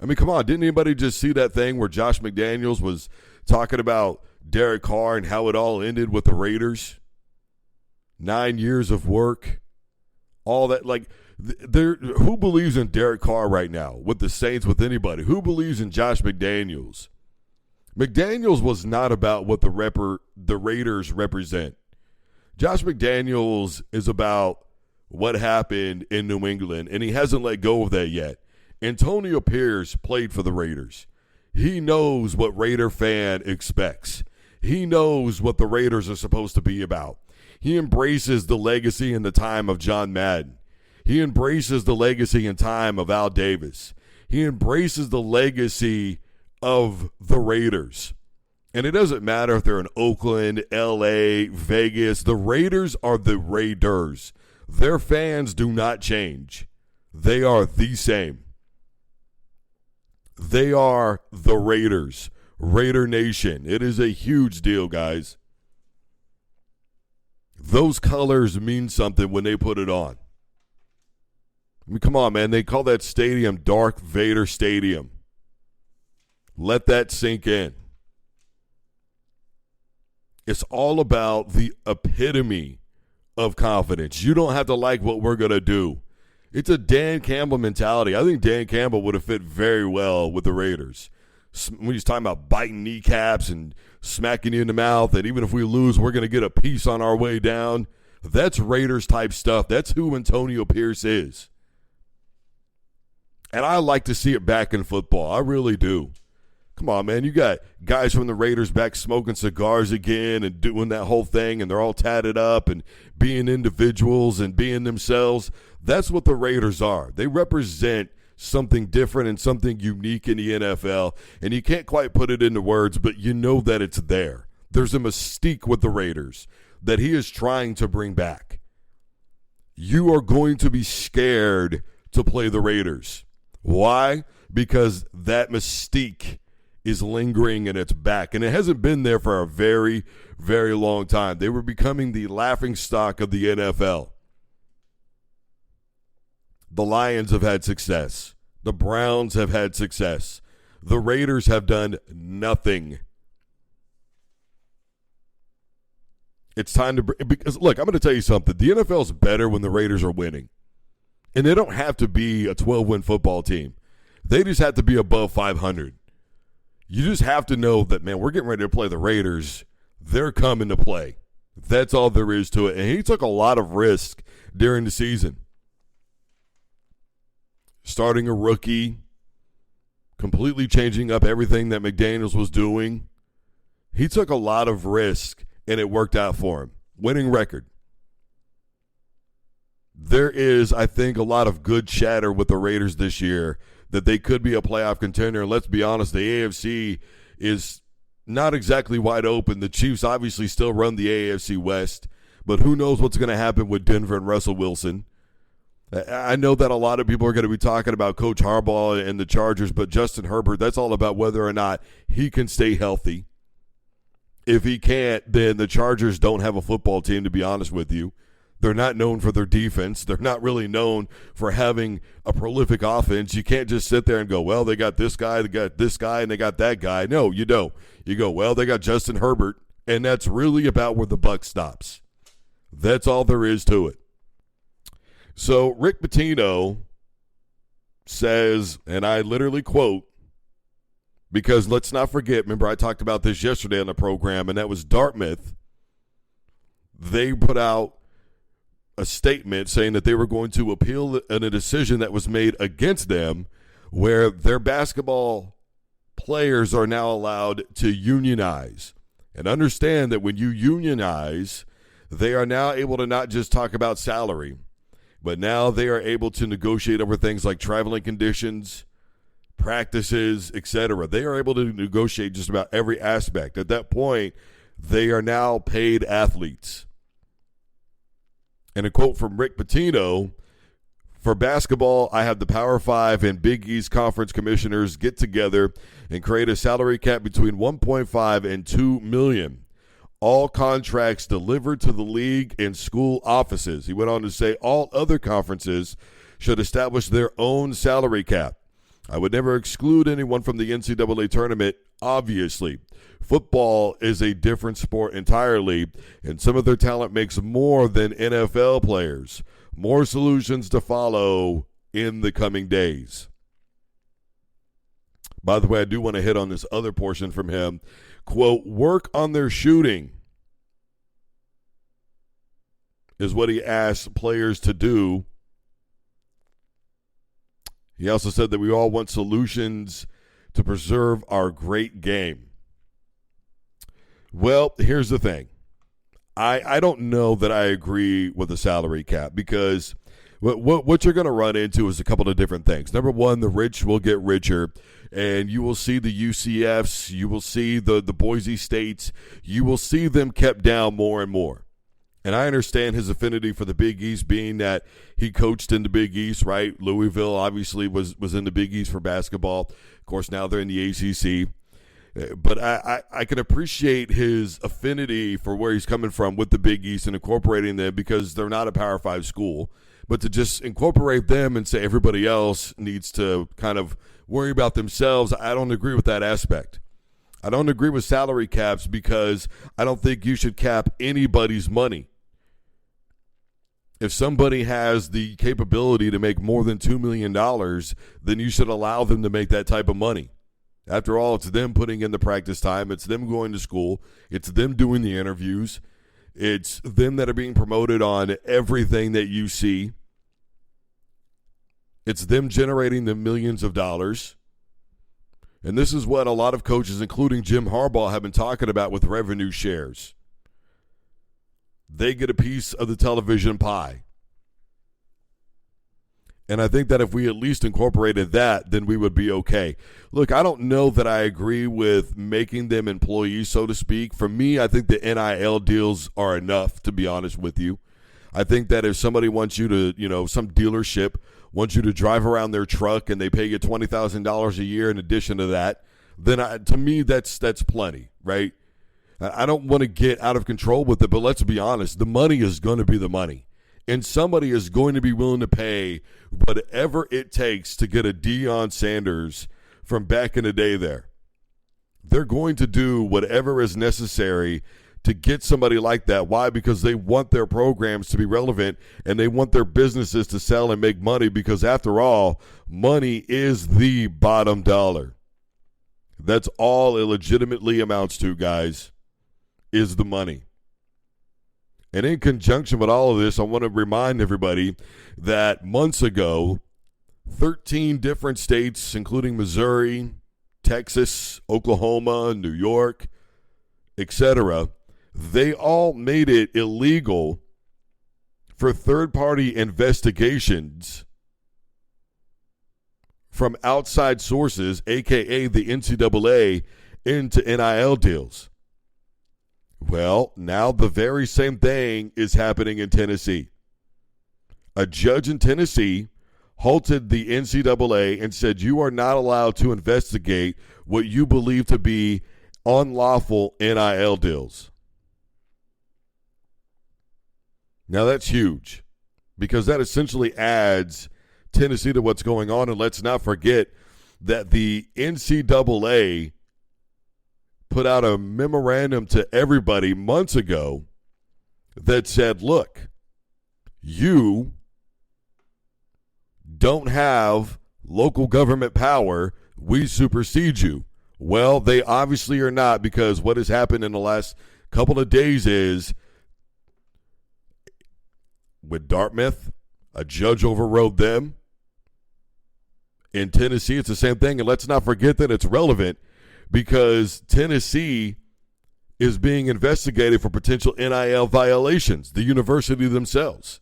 I mean, come on. Didn't anybody just see that thing where Josh McDaniels was talking about Derek Carr and how it all ended with the Raiders? 9 years of work. All that, like, who believes in Derek Carr right now with the Saints, with anybody? Who believes in Josh McDaniels? McDaniels was not about what the Raiders represent. Josh McDaniels is about what happened in New England, and he hasn't let go of that yet. Antonio Pierce played for the Raiders. He knows what Raider fan expects. He knows what the Raiders are supposed to be about. He embraces the legacy and the time of John Madden. He embraces the legacy and time of Al Davis. He embraces the legacy of the Raiders. And it doesn't matter if they're in Oakland, L.A., Vegas. The Raiders are the Raiders. Their fans do not change. They are the same. They are the Raiders. Raider Nation. It is a huge deal, guys. Those colors mean something when they put it on. I mean, come on, man. They call that stadium Darth Vader Stadium. Let that sink in. It's all about the epitome of confidence. You don't have to like what we're going to do. It's a Dan Campbell mentality. I think Dan Campbell would have fit very well with the Raiders. When he's talking about biting kneecaps and smacking you in the mouth, and even if we lose, we're going to get a piece on our way down. That's Raiders type stuff. That's who Antonio Pierce is. And I like to see it back in football. I really do. Come on, man. You got guys from the Raiders back smoking cigars again and doing that whole thing, and they're all tatted up and being individuals and being themselves. That's what the Raiders are. They represent something different and something unique in the NFL, and you can't quite put it into words, but you know that it's there. There's a mystique with the Raiders that he is trying to bring back. You are going to be scared to play the Raiders. Why? Because that mystique is lingering and it's back. And it hasn't been there for a very, very long time. They were becoming the laughingstock of the NFL. The Lions have had success. The Browns have had success. The Raiders have done nothing. It's time to because look, I'm going to tell you something. The NFL is better when the Raiders are winning. And they don't have to be a 12-win football team. They just have to be above 500. You just have to know that, man, we're getting ready to play the Raiders. They're coming to play. That's all there is to it. And he took a lot of risk during the season. Starting a rookie, completely changing up everything that McDaniels was doing. He took a lot of risk, and it worked out for him. Winning record. There is, I think, a lot of good chatter with the Raiders this year that they could be a playoff contender. And let's be honest, the AFC is not exactly wide open. The Chiefs obviously still run the AFC West, but who knows what's going to happen with Denver and Russell Wilson. I know that a lot of people are going to be talking about Coach Harbaugh and the Chargers, but Justin Herbert, that's all about whether or not he can stay healthy. If he can't, then the Chargers don't have a football team, to be honest with you. They're not known for their defense. They're not really known for having a prolific offense. You can't just sit there and go, well, they got this guy, they got this guy, and they got that guy. No, you don't. You go, well, they got Justin Herbert, and that's really about where the buck stops. That's all there is to it. So Rick Pitino says, and I literally quote, because let's not forget, remember I talked about this yesterday on the program, and that was Dartmouth. They put out a statement saying that they were going to appeal a decision that was made against them where their basketball players are now allowed to unionize. And understand that when you unionize, they are now able to not just talk about salary, but now they are able to negotiate over things like traveling conditions, practices, etc. They are able to negotiate just about every aspect. At that point, they are now paid athletes. And a quote from Rick Pitino, for basketball, I have the Power 5 and Big East Conference commissioners get together and create a salary cap between 1.5 and 2 million. All contracts delivered to the league and school offices. He went on to say all other conferences should establish their own salary cap. I would never exclude anyone from the NCAA tournament, obviously. Football is a different sport entirely, and some of their talent makes more than NFL players. More solutions to follow in the coming days. By the way, I do want to hit on this other portion from him. Quote, work on their shooting is what he asked players to do. He also said that we all want solutions to preserve our great game. Well, here's the thing. I don't know that I agree with the salary cap because what you're going to run into is a couple of different things. Number one, the rich will get richer, and you will see the UCFs, you will see the Boise States, you will see them kept down more and more. And I understand his affinity for the Big East being that he coached in the Big East, right? Louisville obviously was in the Big East for basketball. Of course, now they're in the ACC. But I can appreciate his affinity for where he's coming from with the Big East and incorporating them because they're not a Power 5 school. But to just incorporate them and say everybody else needs to kind of worry about themselves, I don't agree with that aspect. I don't agree with salary caps because I don't think you should cap anybody's money. If somebody has the capability to make more than $2 million, then you should allow them to make that type of money. After all, it's them putting in the practice time. It's them going to school. It's them doing the interviews. It's them that are being promoted on everything that you see. It's them generating the millions of dollars. And this is what a lot of coaches, including Jim Harbaugh, have been talking about with revenue shares. They get a piece of the television pie. And I think that if we at least incorporated that, then we would be okay. Look, I don't know that I agree with making them employees, so to speak. For me, I think the NIL deals are enough, to be honest with you. I think that if somebody wants you to, some dealership wants you to drive around their truck and they pay you $20,000 a year in addition to that, then to me, that's plenty, right? I don't want to get out of control with it, but let's be honest. The money is going to be the money. And somebody is going to be willing to pay whatever it takes to get a Deion Sanders from back in the day there. They're going to do whatever is necessary to get somebody like that. Why? Because they want their programs to be relevant and they want their businesses to sell and make money because, after all, money is the bottom dollar. That's all it legitimately amounts to, guys, is the money. And in conjunction with all of this, I want to remind everybody that months ago, 13 different states, including Missouri, Texas, Oklahoma, New York, etc., they all made it illegal for third-party investigations from outside sources, a.k.a. the NCAA, into NIL deals. Well, now the very same thing is happening in Tennessee. A judge in Tennessee halted the NCAA and said, you are not allowed to investigate what you believe to be unlawful NIL deals. Now that's huge because that essentially adds Tennessee to what's going on. And let's not forget that the NCAA put out a memorandum to everybody months ago that said, look, you don't have local government power. We supersede you. Well, they obviously are not, because what has happened in the last couple of days is with Dartmouth, a judge overrode them. In Tennessee, it's the same thing. And let's not forget that it's relevant because Tennessee is being investigated for potential NIL violations, the university themselves.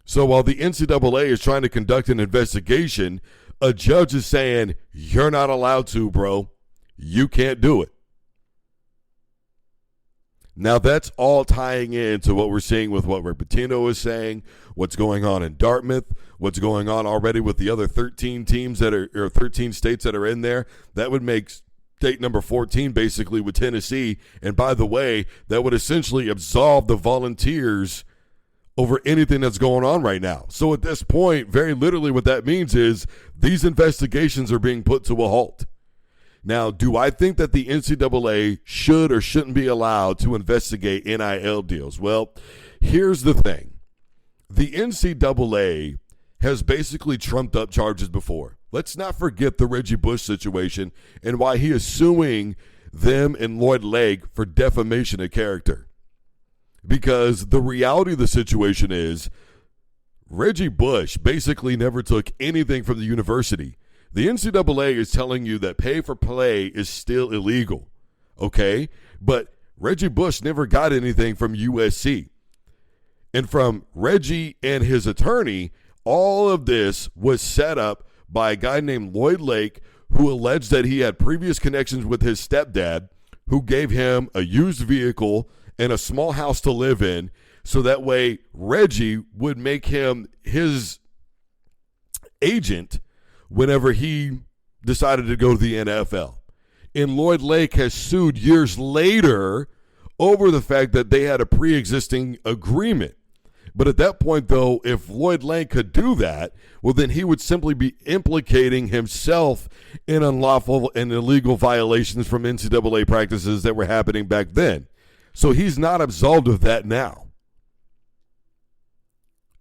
So while the NCAA is trying to conduct an investigation, a judge is saying, you're not allowed to, bro. You can't do it. Now, that's all tying into what we're seeing with what Rick Pitino is saying, what's going on in Dartmouth, what's going on already with the other 13 teams that are, or 13 states that are in there. That would make state number 14 basically with Tennessee. And by the way, that would essentially absolve the Volunteers over anything that's going on right now. So at this point, very literally what that means is these investigations are being put to a halt. Now, do I think that the NCAA should or shouldn't be allowed to investigate NIL deals? Well, here's the thing. The NCAA has basically trumped up charges before. Let's not forget the Reggie Bush situation and why he is suing them and Lloyd Lake for defamation of character. Because the reality of the situation is Reggie Bush basically never took anything from the university. The NCAA is telling you that pay for play is still illegal, okay? But Reggie Bush never got anything from USC. And from Reggie and his attorney, all of this was set up by a guy named Lloyd Lake, who alleged that he had previous connections with his stepdad, who gave him a used vehicle and a small house to live in, so that way Reggie would make him his agent whenever he decided to go to the NFL. And Lloyd Lake has sued years later over the fact that they had a pre-existing agreement. But at that point, though, if Lloyd Lake could do that, well, then he would simply be implicating himself in unlawful and illegal violations from NCAA practices that were happening back then. So he's not absolved of that now.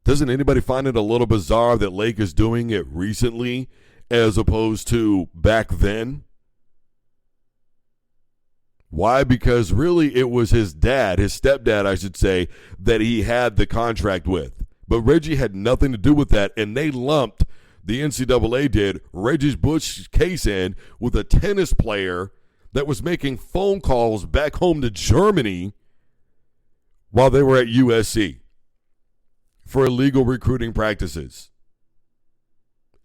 Doesn't anybody find it a little bizarre that Lake is doing it recently as opposed to back then? Why? Because really it was his dad, his stepdad, I should say, that he had the contract with. But Reggie had nothing to do with that, and they lumped, the NCAA did, Reggie Bush's case in with a tennis player that was making phone calls back home to Germany while they were at USC for illegal recruiting practices.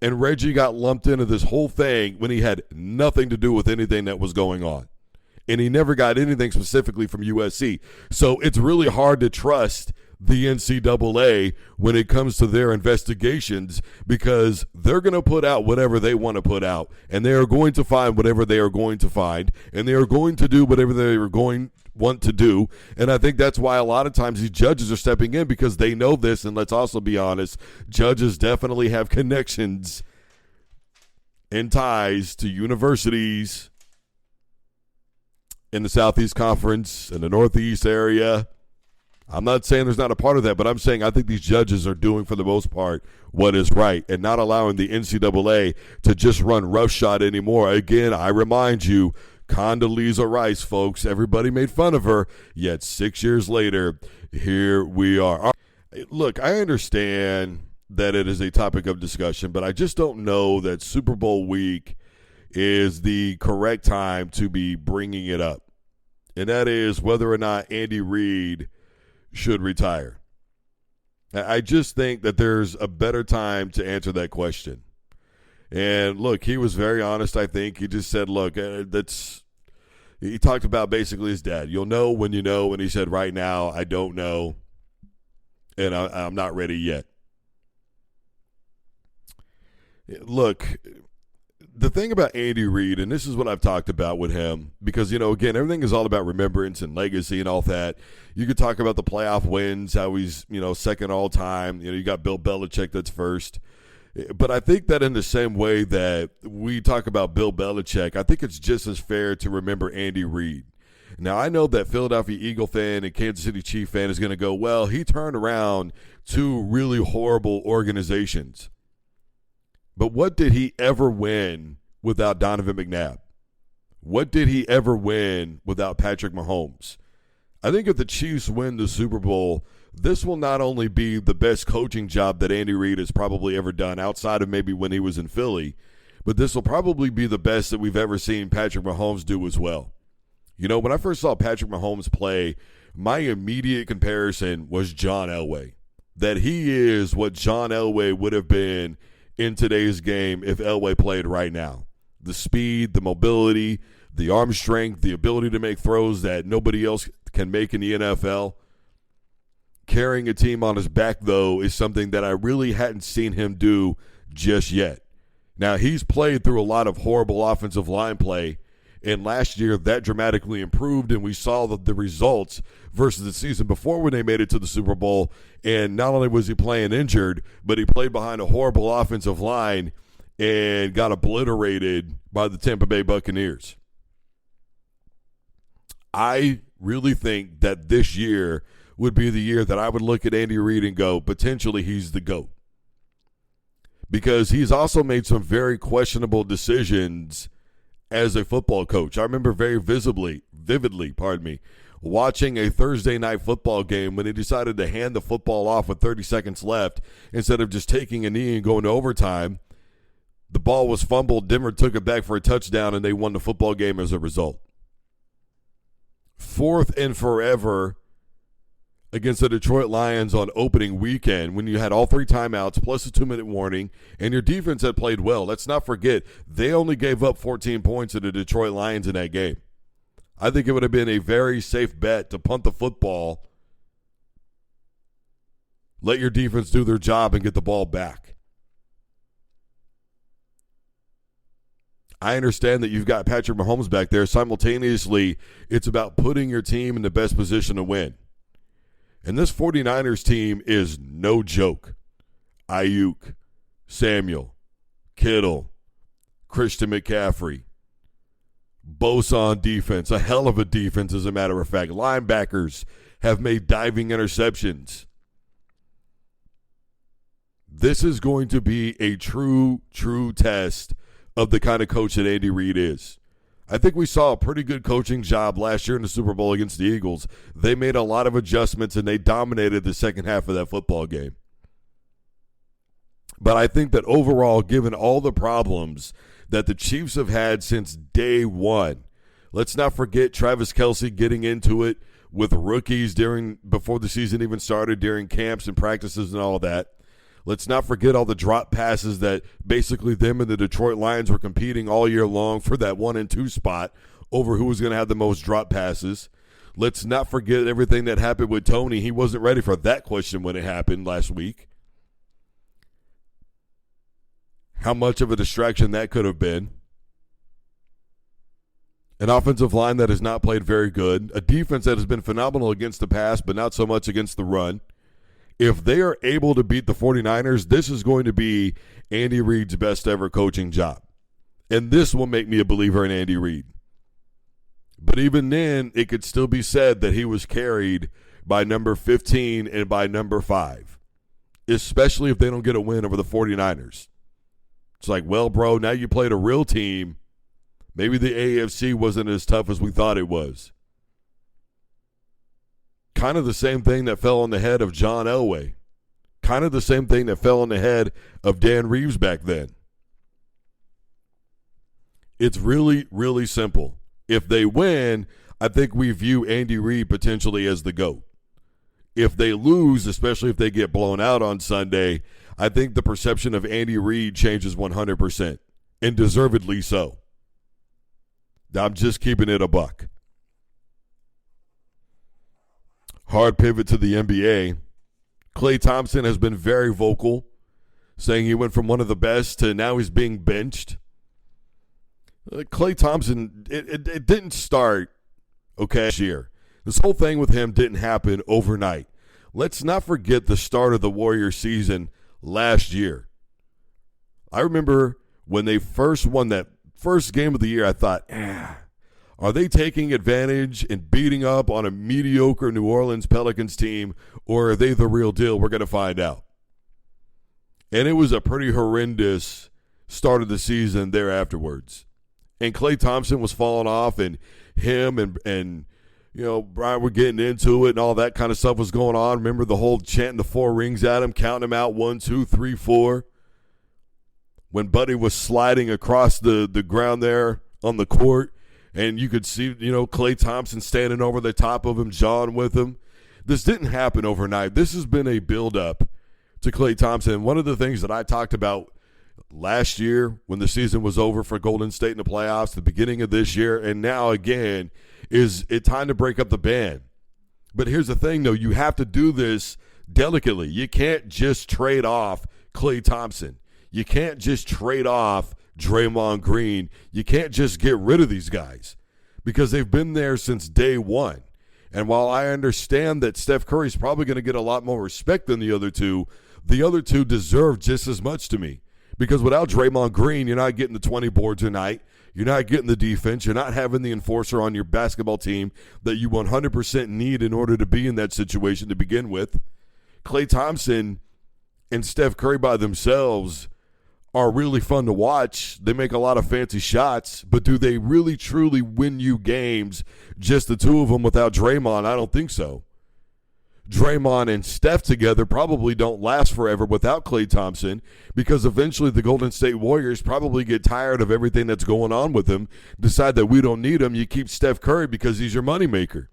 And Reggie got lumped into this whole thing when he had nothing to do with anything that was going on. And he never got anything specifically from USC. So it's really hard to trust the NCAA when it comes to their investigations, because they're going to put out whatever they want to put out, and they are going to find whatever they are going to find, and they are going to do whatever they are going want to do. And I think that's why a lot of times these judges are stepping in, because they know this. And let's also be honest, judges definitely have connections and ties to universities in the Southeast Conference, in the Northeast area. I'm not saying there's not a part of that, but I'm saying I think these judges are doing, for the most part, what is right and not allowing the NCAA to just run roughshod anymore. Again, I remind you, Condoleezza Rice, folks, everybody made fun of her, yet 6 years later, here we are. Look, I understand that it is a topic of discussion, but I just don't know that Super Bowl week is the correct time to be bringing it up. and that is whether or not Andy Reid should retire. I just think that there's a better time to answer that question. And look, he was very honest, I think. He just said, look, he talked about basically his dad. You'll know when you know, and he said, right now, I don't know, and I'm not ready yet. Look, the thing about Andy Reid, and this is what I've talked about with him, because, again, everything is all about remembrance and legacy and all that. You could talk about the playoff wins, how he's, second all time. You got Bill Belichick that's first. But I think that in the same way that we talk about Bill Belichick, I think it's just as fair to remember Andy Reid. Now, I know that Philadelphia Eagle fan and Kansas City Chief fan is going to go, well, he turned around two really horrible organizations. But what did he ever win without Donovan McNabb? What did he ever win without Patrick Mahomes? I think if the Chiefs win the Super Bowl, this will not only be the best coaching job that Andy Reid has probably ever done outside of maybe when he was in Philly, but this will probably be the best that we've ever seen Patrick Mahomes do as well. When I first saw Patrick Mahomes play, my immediate comparison was John Elway. That he is what John Elway would have been in today's game if Elway played right now. The speed, the mobility, the arm strength, the ability to make throws that nobody else can make in the NFL. Carrying a team on his back, though, is something that I really hadn't seen him do just yet. Now, he's played through a lot of horrible offensive line play, and last year that dramatically improved, and we saw the results versus the season before when they made it to the Super Bowl. And not only was he playing injured, but he played behind a horrible offensive line and got obliterated by the Tampa Bay Buccaneers. I really think that this year would be the year that I would look at Andy Reid and go, potentially he's the GOAT. Because he's also made some very questionable decisions as a football coach. I remember very vividly, watching a Thursday night football game when he decided to hand the football off with 30 seconds left instead of just taking a knee and going to overtime. The ball was fumbled, Denver took it back for a touchdown, and they won the football game as a result. 4th and forever against the Detroit Lions on opening weekend when you had all 3 timeouts plus a 2-minute warning, and your defense had played well. Let's not forget, they only gave up 14 points to the Detroit Lions in that game. I think it would have been a very safe bet to punt the football, let your defense do their job, and get the ball back. I understand that you've got Patrick Mahomes back there. Simultaneously, it's about putting your team in the best position to win. And this 49ers team is no joke. Ayuk, Samuel, Kittle, Christian McCaffrey, Bosa on defense, a hell of a defense as a matter of fact. Linebackers have made diving interceptions. This is going to be a true test of the kind of coach that Andy Reid is. I think we saw a pretty good coaching job last year in the Super Bowl against the Eagles. They made a lot of adjustments, and they dominated the second half of that football game. But I think that overall, given all the problems that the Chiefs have had since day one, let's not forget Travis Kelce getting into it with rookies before the season even started, during camps and practices and all that. Let's not forget all the drop passes that basically them and the Detroit Lions were competing all year long for that 1 and 2 spot over who was going to have the most drop passes. Let's not forget everything that happened with Tony. He wasn't ready for that question when it happened last week. How much of a distraction that could have been. An offensive line that has not played very good. A defense that has been phenomenal against the pass, but not so much against the run. If they are able to beat the 49ers, this is going to be Andy Reid's best ever coaching job. And this will make me a believer in Andy Reid. But even then, it could still be said that he was carried by number 15 and by number 5, especially if they don't get a win over the 49ers. It's like, well, bro, now you played a real team. Maybe the AFC wasn't as tough as we thought it was. Kind of the same thing that fell on the head of John Elway. Kind of the same thing that fell on the head of Dan Reeves back then. It's really, really simple. If they win, I think we view Andy Reid potentially as the GOAT. If they lose, especially if they get blown out on Sunday, I think the perception of Andy Reid changes 100%, and deservedly so. I'm just keeping it a buck. Hard pivot to the NBA. Klay Thompson has been very vocal, saying he went from one of the best to now he's being benched. Klay Thompson, it didn't start, this year. This whole thing with him didn't happen overnight. Let's not forget the start of the Warriors season last year. I remember when they first won that first game of the year, I thought, are they taking advantage and beating up on a mediocre New Orleans Pelicans team, or are they the real deal? We're going to find out. And it was a pretty horrendous start of the season there afterwards. And Klay Thompson was falling off, and him and Brian were getting into it, and all that kind of stuff was going on. Remember the whole chanting the 4 rings at him, counting him out 1, 2, 3, 4. When Buddy was sliding across the ground there on the court, and you could see, Klay Thompson standing over the top of him, jawing with him. This didn't happen overnight. This has been a build-up to Klay Thompson. And one of the things that I talked about last year when the season was over for Golden State in the playoffs, the beginning of this year, and now again, is it time to break up the band. But here's the thing, though. You have to do this delicately. You can't just trade off Klay Thompson. You can't just trade off Draymond Green. You can't just get rid of these guys because they've been there since day one. And while I understand that Steph Curry's probably going to get a lot more respect than the other two deserve just as much to me. Because without Draymond Green, you're not getting the 20 boards a night. You're not getting the defense. You're not having the enforcer on your basketball team that you 100% need in order to be in that situation to begin with. Klay Thompson and Steph Curry by themselves are really fun to watch. They make a lot of fancy shots, but do they really truly win you games, just the two of them without Draymond? I don't think so. Draymond and Steph together probably don't last forever without Klay Thompson because eventually the Golden State Warriors probably get tired of everything that's going on with him, decide that we don't need him. You keep Steph Curry because he's your moneymaker.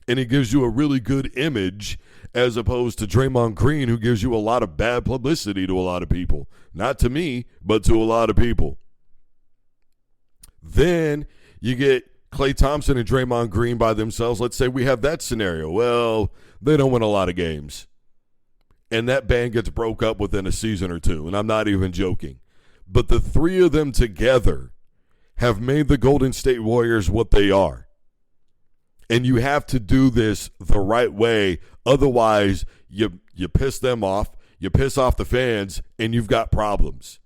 And he gives you a really good image as opposed to Draymond Green, who gives you a lot of bad publicity to a lot of people. Not to me, but to a lot of people. Then you get Klay Thompson and Draymond Green by themselves. Let's say we have that scenario. Well, they don't win a lot of games. And that band gets broke up within a season or two, and I'm not even joking. But the three of them together have made the Golden State Warriors what they are. And you have to do this the right way. Otherwise, you piss them off, you piss off the fans, and you've got problems.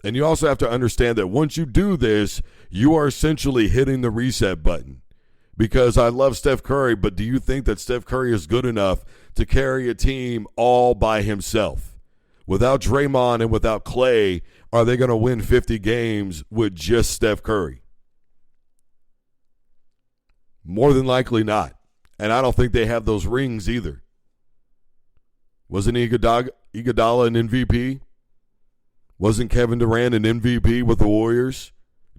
And you also have to understand that once you do this, you are essentially hitting the reset button. Because I love Steph Curry, but do you think that Steph Curry is good enough to carry a team all by himself? Without Draymond and without Klay, are they going to win 50 games with just Steph Curry? More than likely not. And I don't think they have those rings either. Wasn't Iguodala an MVP? Wasn't Kevin Durant an MVP with the Warriors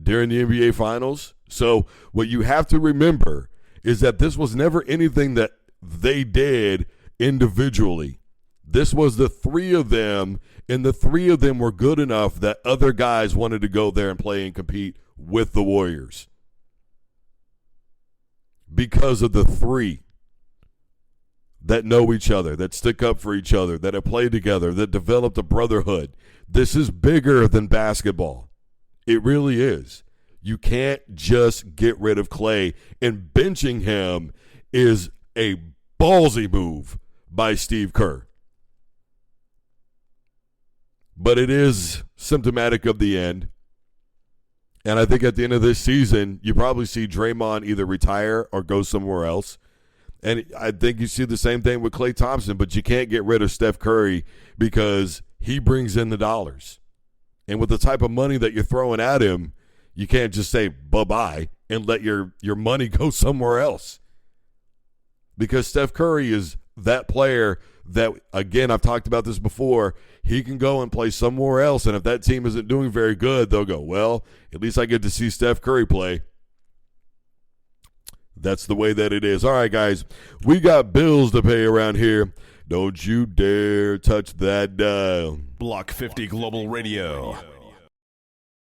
during the NBA Finals? So what you have to remember is that this was never anything that they did individually. This was the three of them, and the three of them were good enough that other guys wanted to go there and play and compete with the Warriors. Because of the three that know each other, that stick up for each other, that have played together, that developed a brotherhood. This is bigger than basketball. It really is. You can't just get rid of Klay, and benching him is a ballsy move by Steve Kerr. But it is symptomatic of the end. And I think at the end of this season, you probably see Draymond either retire or go somewhere else. And I think you see the same thing with Klay Thompson, but you can't get rid of Steph Curry because he brings in the dollars. And with the type of money that you're throwing at him, you can't just say bye-bye and let your money go somewhere else. Because Steph Curry is that player that, again, I've talked about this before, he can go and play somewhere else, and if that team isn't doing very good, they'll go, well, at least I get to see Steph Curry play. That's the way that it is. All right, guys, we got bills to pay around here. Don't you dare touch that dial. Block 50 Global Radio.